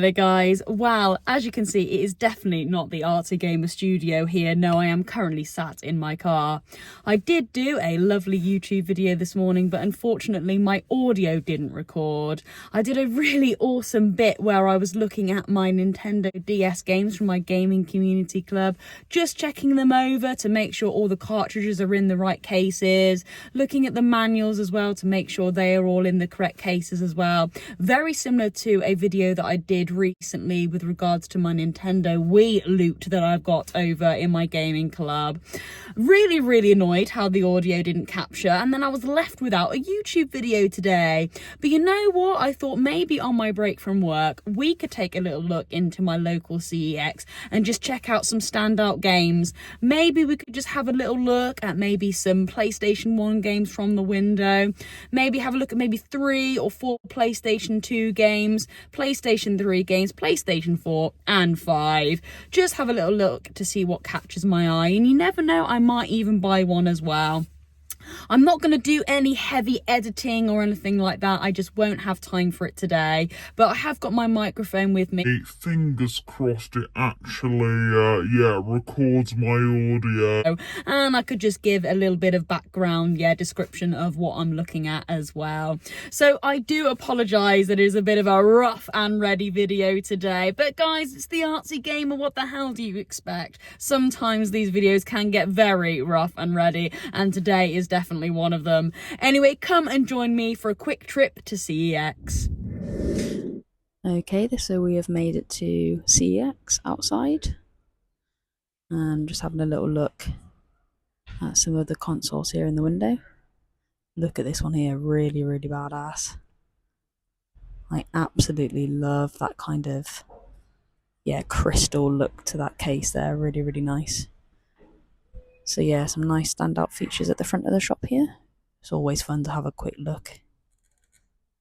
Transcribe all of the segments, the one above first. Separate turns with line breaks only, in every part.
there guys. Well, as you can see, it is definitely not the Artsy Gamer studio here. No, I am currently sat in my car. I did do a lovely YouTube video this morning, but unfortunately my audio didn't record. I did a really awesome bit where I was looking at my Nintendo DS games from my gaming community club, just checking them over to make sure all the cartridges are in the right cases, looking at the manuals as well to make sure they are all in the correct cases as well. Very similar to a video that I did recently with regards to my Nintendo Wii loot that I've got over in my gaming club. Really annoyed how the audio didn't capture, and then I was left without a YouTube video today. But you know what? I thought maybe on my break from work we could take a little look into my local CEX and just check out some standout games. Maybe we could just have a little look at maybe some PlayStation 1 games from the window, maybe have a look at maybe 3 or 4 PlayStation 2 games, PlayStation 3 games, PlayStation 4 and 5. Just have a little look to see what catches my eye, and you never know, I might even buy one as well. I'm not going to do any heavy editing or anything like that. I just won't have time for it today. But I have got my microphone with me.
Fingers crossed it actually, records my audio.
And I could just give a little bit of background, description of what I'm looking at as well. So I do apologise that it is a bit of a rough and ready video today. But guys, it's the Artsy Gamer. What the hell do you expect? Sometimes these videos can get very rough and ready. And today is definitely one of them. Anyway, come and join me for a quick trip to CEX.
Okay, so we have made it to CEX outside, and just having a little look at some of the consoles here in the window. Look at this one here, really badass. I absolutely love that kind of crystal look to that case there, really nice. So yeah, some nice standout features at the front of the shop here. It's always fun to have a quick look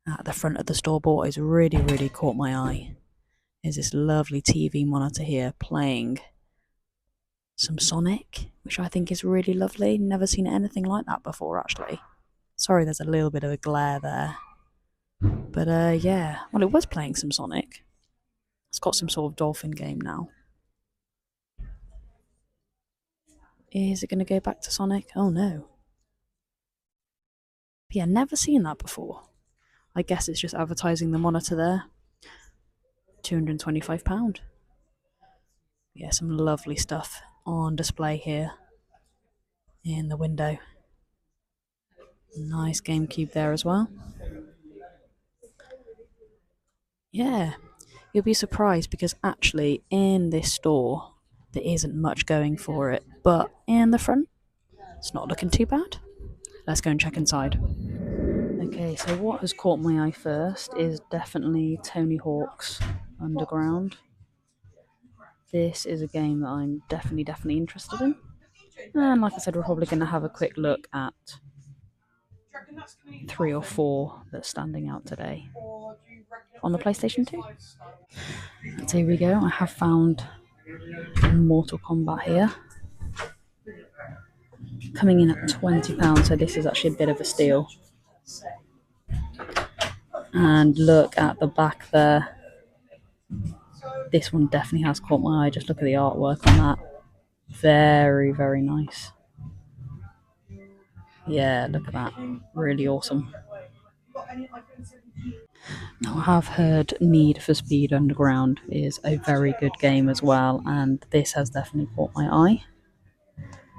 at the front of the store, but what has really caught my eye is this lovely TV monitor here playing some Sonic, which I think is really lovely. Never seen anything like that before, actually. Sorry, there's a little bit of a glare there. But well, it was playing some Sonic. It's got some sort of dolphin game now. Is it going to go back to Sonic? Oh no. Yeah, never seen that before. I guess it's just advertising the monitor there. £225. Yeah, some lovely stuff on display here in the window. Nice GameCube there as well. Yeah, you'll be surprised because actually in this store there isn't much going for it, but in the front it's not looking too bad. Let's go and check inside. Okay, so what has caught my eye first is definitely Tony Hawk's Underground. This is a game that I'm definitely interested in. And like I said, we're probably going to have a quick look at 3 or 4 that's standing out today on the PlayStation 2. So here we go. I have found Mortal Kombat here, coming in at £20, so this is actually a bit of a steal. And look at the back there. This one definitely has caught my eye. Just look at the artwork on that. Very nice. Yeah, look at that. Really awesome. Now, I have heard Need for Speed Underground is a very good game as well, and this has definitely caught my eye.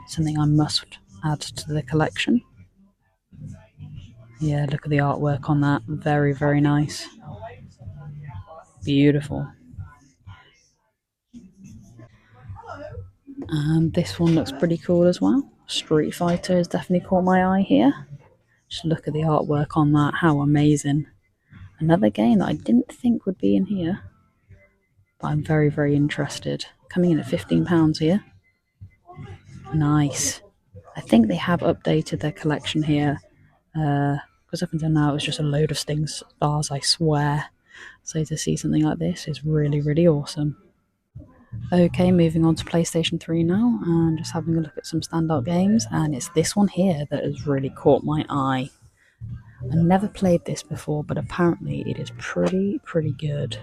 Something I must add to the collection. Yeah, look at the artwork on that. Very nice. Beautiful. And this one looks pretty cool as well. Street Fighter has definitely caught my eye here. Just look at the artwork on that. How amazing. Another game that I didn't think would be in here, but I'm very interested. Coming in at £15 here. Nice. I think they have updated their collection here, because up until now it was just a load of Sting stars, I swear. So to see something like this is really awesome. Okay, moving on to PlayStation 3 now, and just having a look at some standout games, and it's this one here that has really caught my eye. I never played this before, but apparently it is pretty good.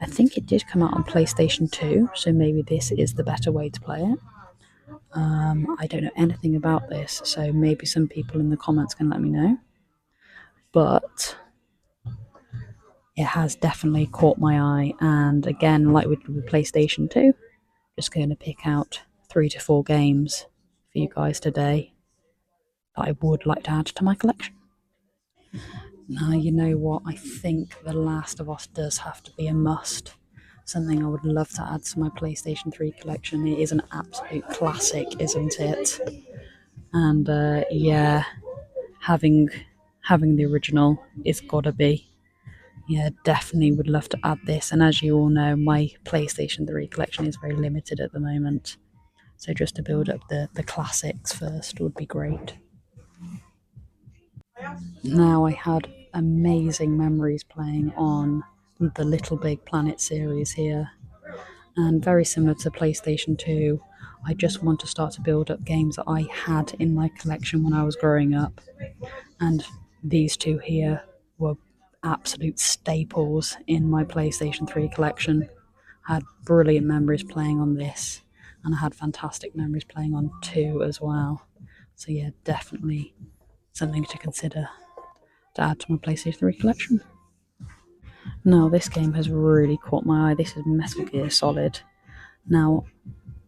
I think it did come out on PlayStation 2, so maybe this is the better way to play it. I don't know anything about this, so maybe some people in the comments can let me know. But it has definitely caught my eye, and again, like with PlayStation 2, just going to pick out 3 to 4 games for you guys today that I would like to add to my collection. Now, you know what? I think The Last of Us does have to be a must. Something I would love to add to my PlayStation 3 collection. It is an absolute classic, isn't it? And yeah, having the original is gotta be. Yeah, definitely would love to add this. And as you all know, my PlayStation 3 collection is very limited at the moment. So just to build up the classics first would be great. Now, I had amazing memories playing on the Little Big Planet series here. And very similar to PlayStation 2, I just want to start to build up games that I had in my collection when I was growing up. And these two here were absolute staples in my PlayStation 3 collection. I had brilliant memories playing on this, and I had fantastic memories playing on 2 as well. So yeah, definitely something to consider to add to my PlayStation 3 collection. Now, this game has really caught my eye. This is Metal Gear Solid. Now,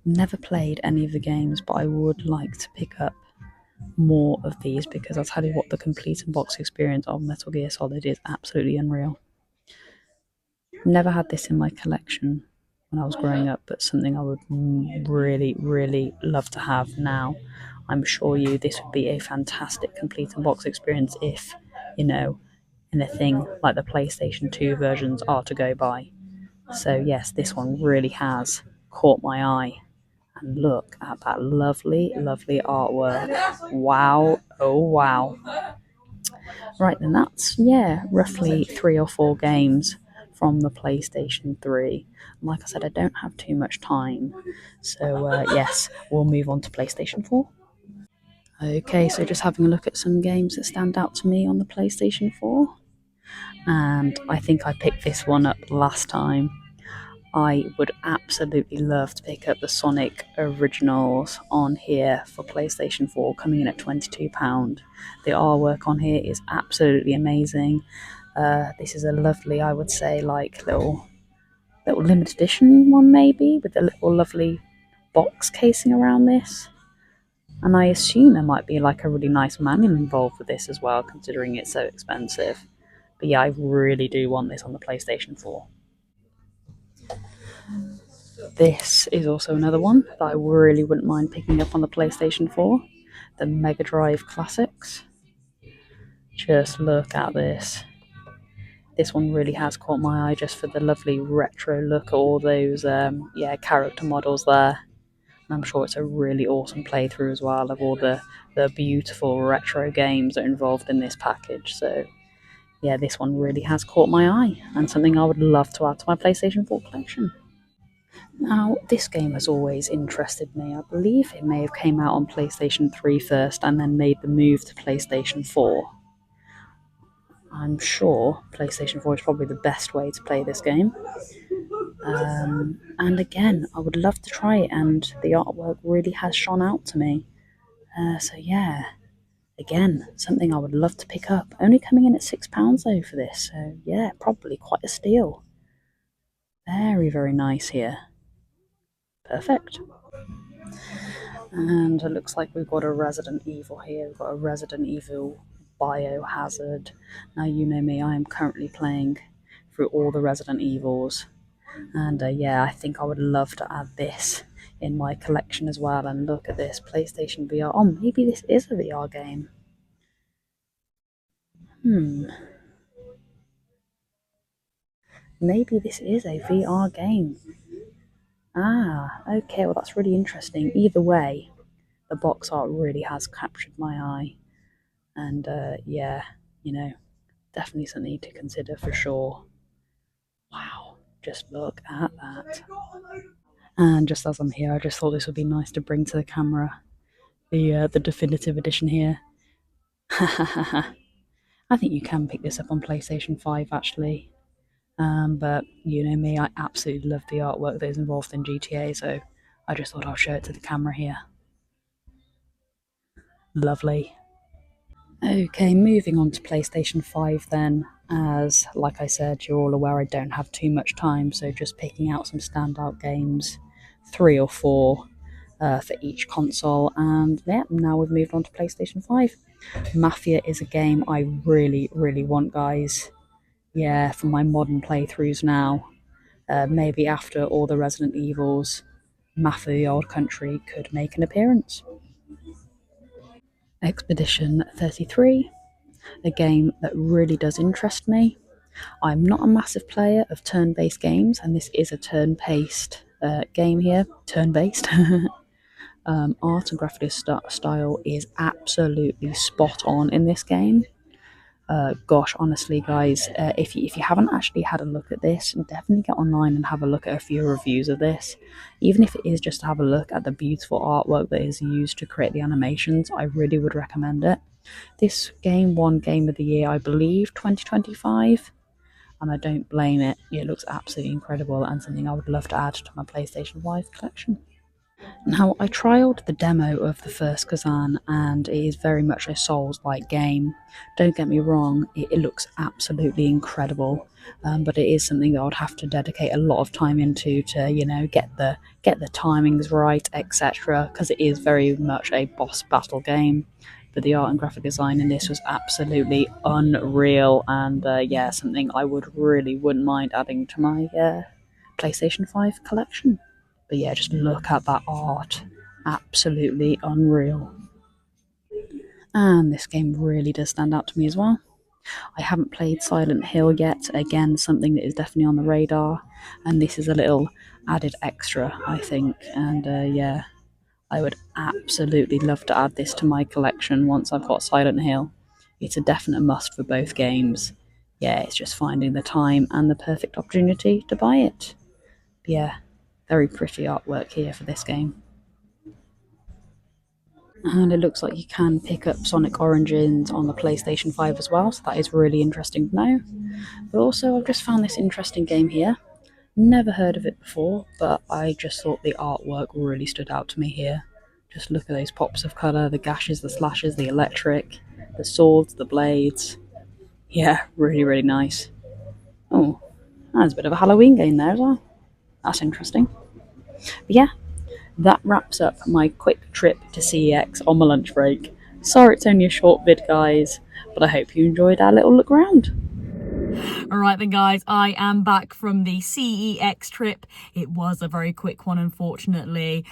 never played any of the games, but I would like to pick up more of these because I'll tell you what, the complete box experience of Metal Gear Solid is absolutely unreal. Never had this in my collection when I was growing up, but something I would really, really love to have now. I'm sure this would be a fantastic complete box experience if, anything like the PlayStation 2 versions are to go by. So yes, this one really has caught my eye. And look at that lovely, lovely artwork. Wow, oh wow. Right then, that's, roughly 3 or 4 games from the PlayStation 3. Like I said, I don't have too much time. So yes, we'll move on to PlayStation 4. Okay, so just having a look at some games that stand out to me on the PlayStation 4. And I think I picked this one up last time. I would absolutely love to pick up the Sonic Originals on here for PlayStation 4, coming in at £22. The artwork on here is absolutely amazing. This is a lovely, I would say, like little limited edition one maybe, with a little lovely box casing around this. And I assume there might be like a really nice manual involved with this as well, considering it's so expensive. But yeah, I really do want this on the PlayStation 4. This is also another one that I really wouldn't mind picking up on the PlayStation 4, the Mega Drive Classics. Just look at this. This one really has caught my eye just for the lovely retro look of all those character models there. And I'm sure it's a really awesome playthrough as well of all the beautiful retro games that are involved in this package. So yeah, this one really has caught my eye and something I would love to add to my PlayStation 4 collection. Now, this game has always interested me. I believe it may have came out on PlayStation 3 first and then made the move to PlayStation 4. I'm sure PlayStation 4 is probably the best way to play this game. And again, I would love to try it, and the artwork really has shone out to me. So yeah, again, something I would love to pick up. Only coming in at £6 though for this, so yeah, probably quite a steal. Very, very nice here. Perfect. And it looks like we've got a Resident Evil here. We've got a Resident Evil Biohazard. Now, you know me, I am currently playing through all the Resident Evils. And yeah, I think I would love to add this in my collection as well. And look at this, PlayStation VR. Oh, maybe this is a VR game. Maybe this is a VR game. Ah, okay, well that's really interesting. Either way, the box art really has captured my eye. And yeah, definitely something to consider for sure. Wow, just look at that. And just as I'm here, I just thought this would be nice to bring to the camera the definitive edition here. I think you can pick this up on PlayStation 5 actually. But you know me, I absolutely love the artwork that is involved in GTA, so I just thought I'll show it to the camera here. Lovely. Okay, moving on to PlayStation 5 then. As, like I said, you're all aware I don't have too much time, so just picking out some standout games, 3 or 4 for each console. And yeah, now we've moved on to PlayStation 5. Mafia is a game I really, really want, guys. Yeah, for my modern playthroughs now. Maybe after all the Resident Evils, Mafia the Old Country could make an appearance. Expedition 33, a game that really does interest me. I'm not a massive player of turn-based games, and this is a turn-based game here. Turn-based. Art and graphic style is absolutely spot on in this game. Gosh, honestly, guys, if you haven't actually had a look at this, definitely get online and have a look at a few reviews of this. Even if it is just to have a look at the beautiful artwork that is used to create the animations, I really would recommend it. This game won Game of the Year, I believe, 2025, and I don't blame it. It looks absolutely incredible and something I would love to add to my PlayStation 5 collection. Now, I trialled the demo of the first Kazan, and it is very much a Souls-like game. Don't get me wrong, it looks absolutely incredible, but it is something that I'd have to dedicate a lot of time into to, you know, get the timings right, etc. Because it is very much a boss battle game. But the art and graphic design in this was absolutely unreal, and yeah, something I wouldn't mind adding to my PlayStation 5 collection. But yeah, just look at that art. Absolutely unreal. And this game really does stand out to me as well. I haven't played Silent Hill yet. Again, something that is definitely on the radar. And this is a little added extra, I think. And yeah, I would absolutely love to add this to my collection once I've got Silent Hill. It's a definite must for both games. Yeah, it's just finding the time and the perfect opportunity to buy it. Yeah, very pretty artwork here for this game. And it looks like you can pick up Sonic Origins on the PlayStation 5 as well, so that is really interesting to know. But also, I've just found this interesting game here. Never heard of it before, but I just thought the artwork really stood out to me here. Just look at those pops of colour, the gashes, the slashes, the electric, the swords, the blades. Yeah, really, really nice. Oh, there's a bit of a Halloween game there as well. That's interesting. But yeah, that wraps up my quick trip to CEX on my lunch break. Sorry it's only a short vid, guys, but I hope you enjoyed our little look around.
Alright then guys, I am back from the CEX trip. It was a very quick one, unfortunately,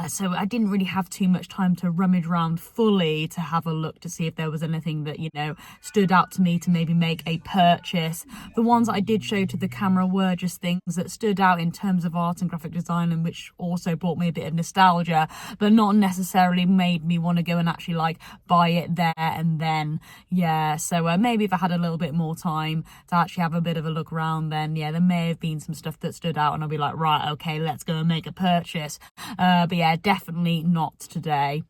so I didn't really have too much time to rummage around fully to have a look to see if there was anything that, you know, stood out to me to maybe make a purchase. The ones I did show to the camera were just things that stood out in terms of art and graphic design, and which also brought me a bit of nostalgia, but not necessarily made me want to go and actually like buy it there and then. Yeah, so maybe if I had a little bit more time to actually have a bit of a look around, then yeah, there may have been some stuff that stood out and I'll be like, right, okay, let's go and make a purchase. But yeah, definitely not today.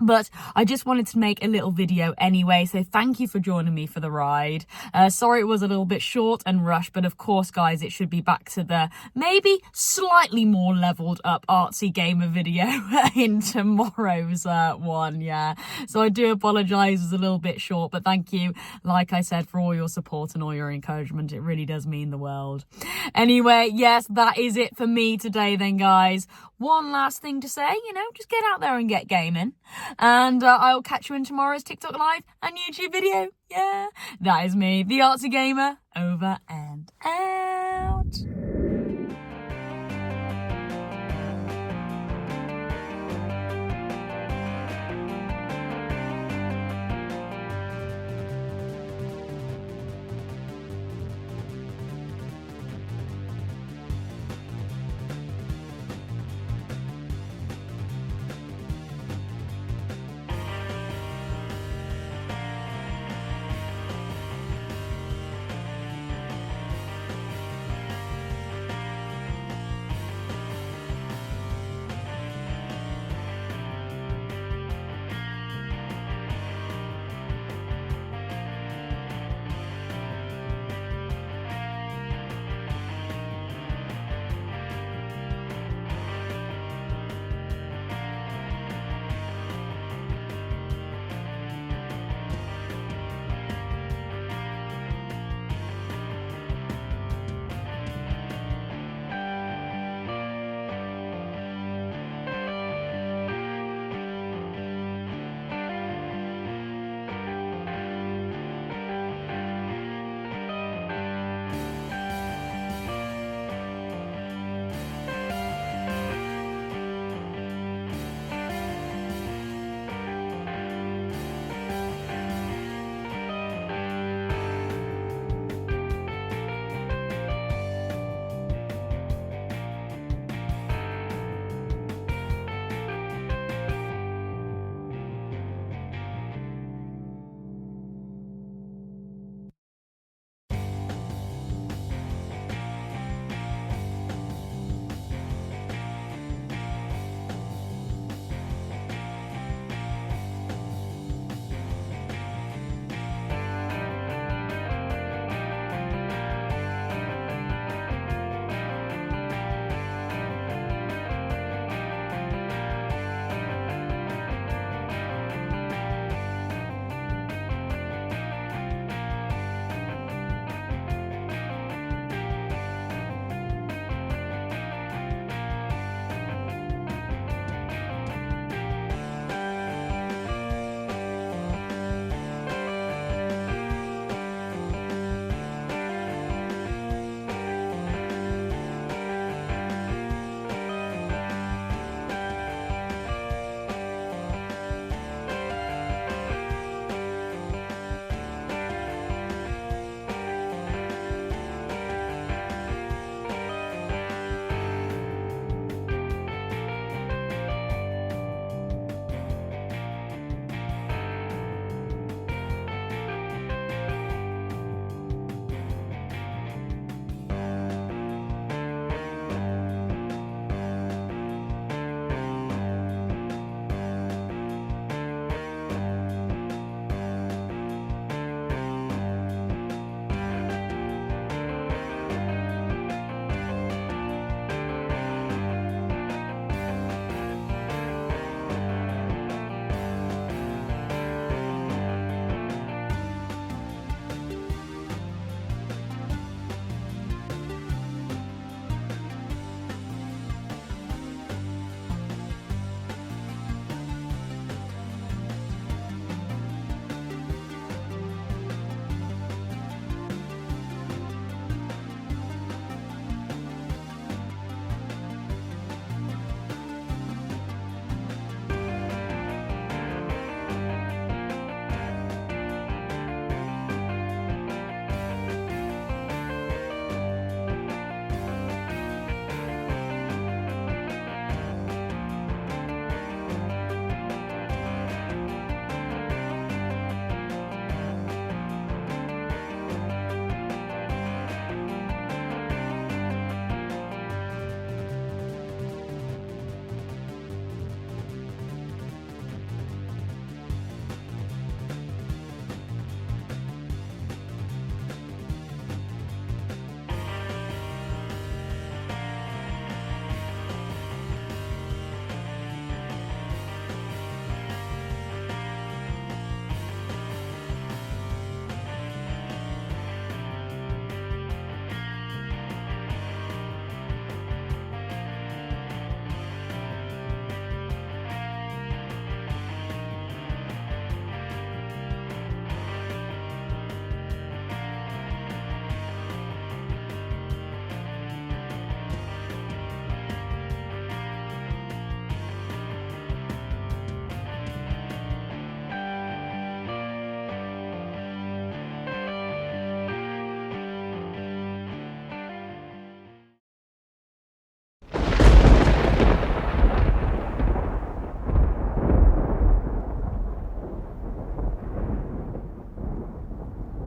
But I just wanted to make a little video anyway, so thank you for joining me for the ride. Sorry it was a little bit short and rushed, but of course, guys, it should be back to the maybe slightly more leveled up artsy gamer video in tomorrow's one, yeah. So I do apologise, it was a little bit short, but thank you, like I said, for all your support and all your encouragement. It really does mean the world. Anyway, yes, that is it for me today then, guys. One last thing to say, you know, just get out there and get gaming. And I'll catch you in tomorrow's TikTok Live and YouTube video. Yeah, that is me, the Artsy Gamer, over and out.